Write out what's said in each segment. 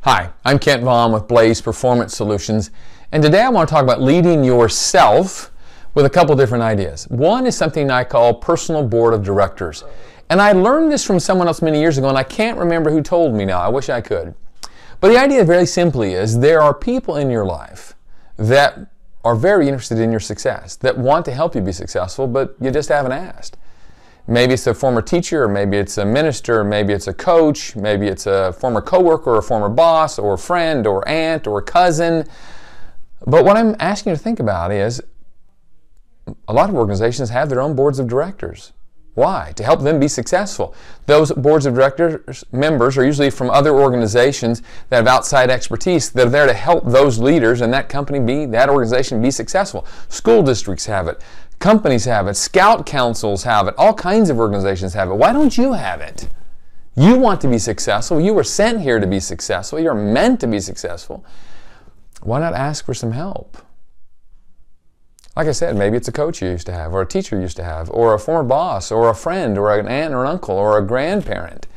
Hi, I'm Kent Vaughn with Blaze Performance Solutions, and today I want to talk about leading yourself with a couple different ideas. One is something I call personal board of directors, and I learned this from someone else many years ago, and I can't remember who told me now. I wish I could. But the idea very simply is there are people in your life that are very interested in your success, that want to help you be successful, but you just haven't asked. Maybe it's a former teacher, or maybe it's a minister, maybe it's a coach, maybe it's a former coworker, or a former boss, or a friend, or aunt, or cousin. But what I'm asking you to think about is a lot of organizations have their own boards of directors. Why? To help them be successful. Those boards of directors members are usually from other organizations that have outside expertise that are there to help those leaders and that company that organization be successful. School districts have it. Companies have it. Scout councils have it. All kinds of organizations have it. Why don't you have it? You want to be successful. You were sent here to be successful. You're meant to be successful. Why not ask for some help? Like I said, maybe it's a coach you used to have, or a teacher you used to have, or a former boss, or a friend, or an aunt or an uncle, or a grandparent.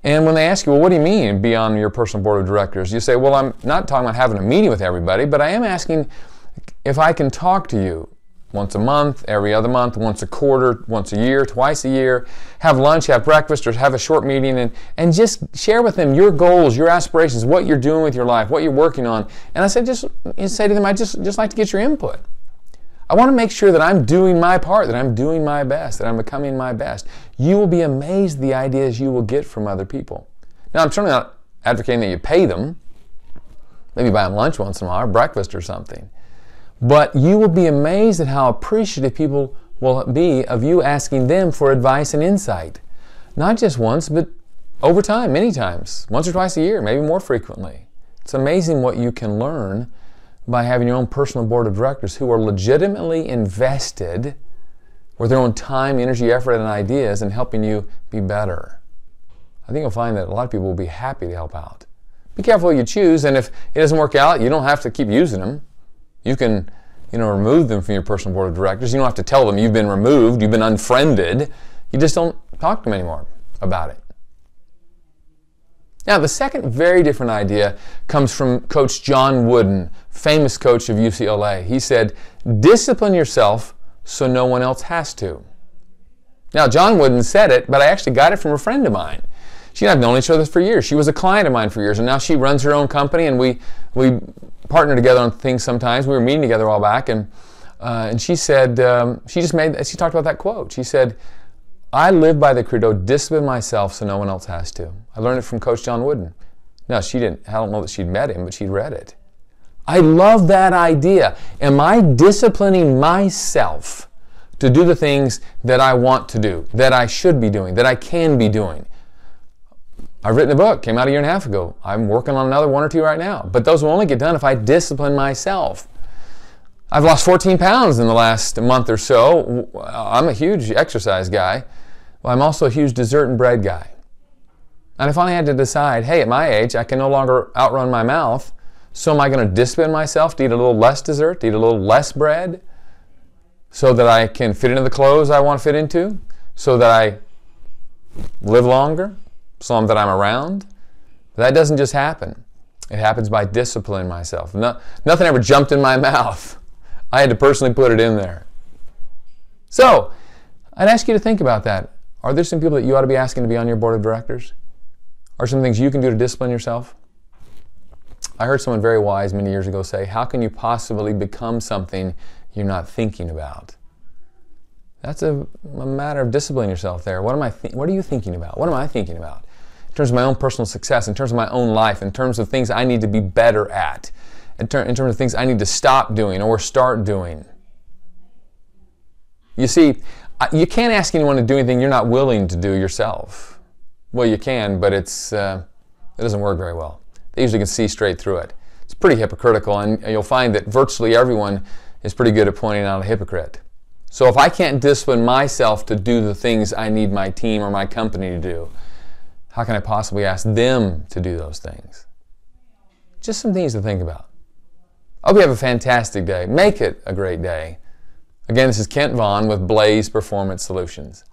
And when they ask you, well, what do you mean be on your personal board of directors? You say, well, I'm not talking about having a meeting with everybody, but I am asking if I can talk to you once a month, every other month, once a quarter, once a year, twice a year, have lunch, have breakfast, or have a short meeting, and just share with them your goals, your aspirations, what you're doing with your life, what you're working on. And I said, just say to them, I just like to get your input. I want to make sure that I'm doing my part, that I'm doing my best, that I'm becoming my best. You will be amazed at the ideas you will get from other people. Now, I'm certainly not advocating that you pay them. Maybe buy them lunch once in a while, or breakfast or something. But you will be amazed at how appreciative people will be of you asking them for advice and insight. Not just once, but over time, many times. Once or twice a year, maybe more frequently. It's amazing what you can learn by having your own personal board of directors who are legitimately invested with their own time, energy, effort, and ideas in helping you be better. I think you'll find that a lot of people will be happy to help out. Be careful what you choose, and if it doesn't work out, you don't have to keep using them. You can, remove them from your personal board of directors. You don't have to tell them you've been removed, you've been unfriended. You just don't talk to them anymore about it. Now, the second very different idea comes from Coach John Wooden, famous coach of UCLA. He said, discipline yourself so no one else has to. Now, John Wooden said it, but I actually got it from a friend of mine. She and I have known each other for years. She was a client of mine for years, and now she runs her own company, and we partner together on things sometimes. We were meeting together a while back, and she said, she talked about that quote. She said, I live by the credo, discipline myself so no one else has to. I learned it from Coach John Wooden. Now, I don't know that she'd met him, but she'd read it. I love that idea. Am I disciplining myself to do the things that I want to do, that I should be doing, that I can be doing? I've written a book, came out a year and a half ago. I'm working on another one or two right now. But those will only get done if I discipline myself. I've lost 14 pounds in the last month or so. I'm a huge exercise guy. Well, I'm also a huge dessert and bread guy. And I finally had to decide, hey, at my age, I can no longer outrun my mouth. So am I going to discipline myself to eat a little less dessert, to eat a little less bread, so that I can fit into the clothes I want to fit into, so that I live longer, so that I'm around? That doesn't just happen. It happens by disciplining myself. Nothing ever jumped in my mouth. I had to personally put it in there. So, I'd ask you to think about that. Are there some people that you ought to be asking to be on your board of directors? Are some things you can do to discipline yourself? I heard someone very wise many years ago say, how can you possibly become something you're not thinking about? That's a matter of disciplining yourself there. What are you thinking about? What am I thinking about? In terms of my own personal success, in terms of my own life, in terms of things I need to be better at, in terms of things I need to stop doing or start doing. You see, you can't ask anyone to do anything you're not willing to do yourself. Well, you can, but it doesn't work very well. They usually can see straight through it. It's pretty hypocritical, and you'll find that virtually everyone is pretty good at pointing out a hypocrite. So if I can't discipline myself to do the things I need my team or my company to do, how can I possibly ask them to do those things? Just some things to think about. I hope you have a fantastic day. Make it a great day. Again, this is Kent Vaughn with Blaze Performance Solutions.